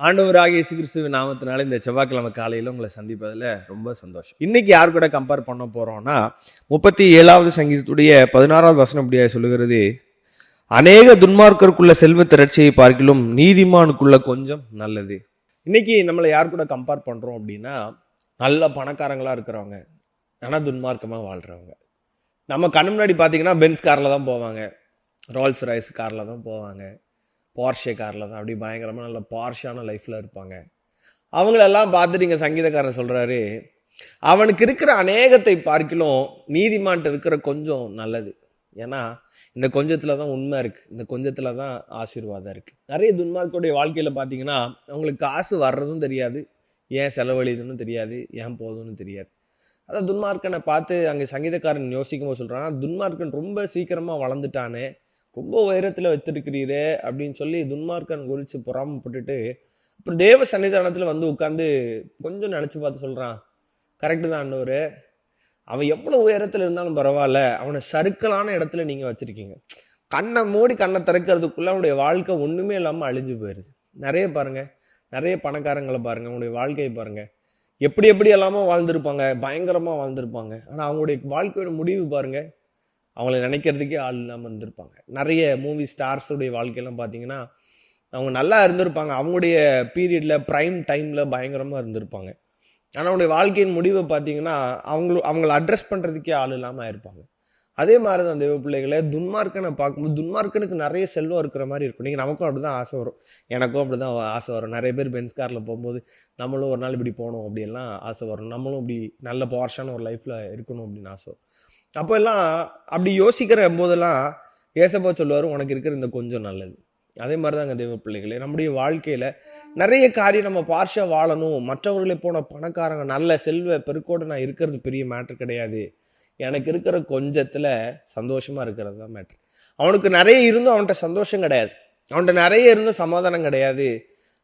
ஆண்டவராகிய இயேசு கிறிஸ்துவின் நாமத்தினால இந்த செவ்வாய்க்கிழமை காலையில் உங்களை சந்திப்பதில் ரொம்ப சந்தோஷம். இன்னைக்கு யார் கூட கம்பேர் பண்ண போறோம்னா 37வது சங்கீதத்துடைய 16வது வசனம் இப்படியா சொல்லுகிறது, அநேக துன்மார்க்கருக்குள்ள செல்வ திரட்சியை பார்க்கிலும் நீதிமானுக்குள்ள கொஞ்சம் நல்லது. இன்னைக்கு நம்மளை யார் கூட கம்பேர் பண்றோம் அப்படின்னா, நல்ல பணக்காரங்களா இருக்கிறவங்க ஆனால் துன்மார்க்கமாக வாழ்றவங்க. நம்ம கண்ணு முன்னாடி பார்த்தீங்கன்னா பென்ஸ் காரில் தான் போவாங்க, ரோல்ஸ் ராய்ஸ் காரில் தான் போவாங்க, போர்ஷே காரில் தான் அப்படி பயங்கரமாக நல்ல பார்ஷான லைஃப்பில் இருப்பாங்க. அவங்களெல்லாம் பார்த்துட்டு இங்கே சங்கீதக்காரன் சொல்கிறாரு, அவனுக்கு இருக்கிற அநேகத்தை பார்க்கிலும் நீதிமான்ட்டு இருக்கிற கொஞ்சம் நல்லது. ஏன்னா இந்த கொஞ்சத்தில் தான் உண்மை இருக்குது, இந்த கொஞ்சத்தில் தான் ஆசீர்வாதம் இருக்குது. நிறைய துன்மார்க்கோடைய வாழ்க்கையில் பார்த்தீங்கன்னா அவங்களுக்கு காசு வர்றதும் தெரியாது, ஏன் செலவழிதுன்னு தெரியாது, ஏன் போதும்னு தெரியாது. அதான் துன்மார்க்கனை பார்த்து அங்கே சங்கீதக்காரன் யோசிக்கும் போது சொல்கிறான்னா, துன்மார்க்கன் ரொம்ப சீக்கிரமாக வளர்ந்துட்டானே, ரொம்ப உயரத்தில் வச்சிருக்கிறீரே அப்படின்னு சொல்லி துன்மார்க்கன் குறித்து பொறாமப்பட்டுட்டு அப்புறம் தேவ சன்னிதானத்தில் வந்து உட்காந்து கொஞ்சம் நினச்சி பார்த்து சொல்கிறான், கரெக்டு தான் ஆண்டவரே, அவன் எவ்வளோ உயரத்தில் இருந்தாலும் பரவாயில்ல, அவனை சறுக்கலான இடத்துல நீங்கள் வச்சுருக்கீங்க. கண்ணை மூடி கண்ணை திறக்கிறதுக்குள்ளே அவனுடைய வாழ்க்கை ஒன்றுமே இல்லாமல் அழிஞ்சு போயிடுது. நிறைய பாருங்கள், நிறைய பணக்காரங்களை பாருங்கள், அவனுடைய வாழ்க்கையை பாருங்கள், எப்படி எப்படி எல்லாமோ வாழ்ந்திருப்பாங்க, பயங்கரமாக வாழ்ந்திருப்பாங்க. ஆனால் அவங்களுடைய வாழ்க்கையோட முடிவு பாருங்கள், அவங்கள நினைக்கிறதுக்கே ஆள் இல்லாமல் இருந்திருப்பாங்க. நிறைய மூவி ஸ்டார்ஸுடைய வாழ்க்கையெல்லாம் பார்த்தீங்கன்னா அவங்க நல்லா இருந்திருப்பாங்க, அவங்களுடைய பீரியடில் ப்ரைம் டைமில் பயங்கரமாக இருந்திருப்பாங்க. ஆனால் அவங்களுடைய வாழ்க்கையின் முடிவை பார்த்தீங்கன்னா அவங்கள அட்ரஸ் பண்ணுறதுக்கே ஆள் இல்லாமல் ஆயிருப்பாங்க. அதே மாதிரி தான் தெய்வ பிள்ளைகளை துன்மார்க்கனை பார்க்கும்போது துன்மார்க்கனுக்கு நிறைய செல்வம் இருக்கிற மாதிரி இருக்கும். நீங்கள் நமக்கும் அப்படி தான் ஆசை வரும், எனக்கும் அப்படி தான் ஆசை வரும். நிறைய பேர் பென்ஸ் காரில் போகும்போது நம்மளும் ஒரு நாள் இப்படி போகணும் அப்படியெல்லாம் ஆசை வரும், நம்மளும் இப்படி நல்ல பார்ஷான ஒரு லைஃப்பில் இருக்கணும் அப்படின்னு ஆசை வரும். அப்போ எல்லாம் அப்படி யோசிக்கிற போதெல்லாம் ஏசப்பா சொல்லுவார், உனக்கு இருக்கிற இந்த கொஞ்சம் நல்லது. அதே மாதிரி தாங்க தெய்வ பிள்ளைகளே, நம்முடைய வாழ்க்கையில் நிறைய காரியம் நம்ம பார்ஷாக வாழணும். மற்றவர்களை போன பணக்காரங்க நல்ல செல்வ பெருக்கோடு நான் இருக்கிறது பெரிய மேட்ரு கிடையாது, எனக்கு இருக்கிற கொஞ்சத்தில் சந்தோஷமாக இருக்கிறது தான் மேட்ரு. அவனுக்கு நிறைய இருந்தும் அவன்கிட்ட சந்தோஷம் கிடையாது, அவன்கிட்ட நிறைய இருந்தும் சமாதானம் கிடையாது.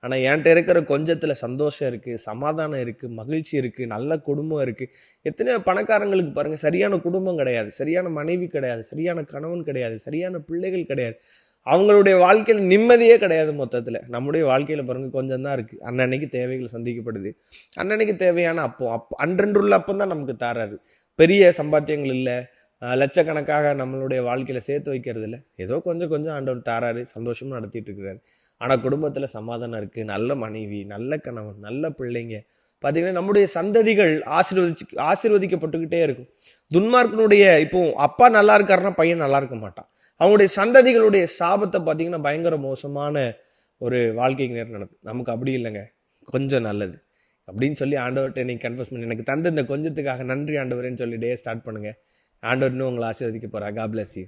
ஆனால் என்கிட்ட இருக்கிற கொஞ்சத்தில் சந்தோஷம் இருக்குது, சமாதானம் இருக்குது, மகிழ்ச்சி இருக்குது, நல்ல குடும்பம் இருக்குது. எத்தனையோ பணக்காரங்களுக்கு பாருங்கள், சரியான குடும்பம் கிடையாது, சரியான மனைவி கிடையாது, சரியான கணவன் கிடையாது, சரியான பிள்ளைகள் கிடையாது, அவங்களுடைய வாழ்க்கையில் நிம்மதியே கிடையாது. மொத்தத்தில் நம்முடைய வாழ்க்கையில் பாருங்கள் கொஞ்சம் தான் இருக்குது. அன்னன்னைக்கு தேவைகள் சந்திக்கப்படுது, அன்னன்னைக்கு தேவையான அன்றன்றுள்ள அப்பம் தான் நமக்கு தாராரு. பெரிய சம்பாத்தியங்கள் இல்லை, லட்சக்கணக்காக நம்மளுடைய வாழ்க்கையில் சேர்த்து வைக்கிறது இல்லை, ஏதோ கொஞ்சம் கொஞ்சம் ஆண்டவர் தாராரு, சந்தோஷமாக நடத்திட்டு இருக்கிறாரு. ஆனால் குடும்பத்தில் சமாதானம் இருக்குது, நல்ல மனைவி, நல்ல கணவன், நல்ல பிள்ளைங்க. பார்த்திங்கன்னா நம்முடைய சந்ததிகள் ஆசீர்வதிக்கப்பட்டுக்கிட்டே இருக்கும். துன்மார்க்கனுடைய இப்போ அப்பா நல்லா இருக்காருன்னா பையன் நல்லா இருக்க மாட்டான். அவங்களுடைய சந்ததிகளுடைய சாபத்தை பார்த்திங்கன்னா பயங்கர மோசமான ஒரு வாழ்க்கைக்கு நேரம் நடக்கும். நமக்கு அப்படி இல்லைங்க, கொஞ்சம் நல்லது அப்படின்னு சொல்லி ஆண்டவர்கிட்ட நீங்கள் கன்ஃபர்ஸ் பண்ணி எனக்கு தந்த இந்த கொஞ்சத்துக்காக நன்றி ஆண்டவரேன்னு சொல்லி டே ஸ்டார்ட் பண்ணுங்கள். ஆண்டவர் இன்னும் உங்களை ஆசீர்வதிக்க போகிறா. God bless you.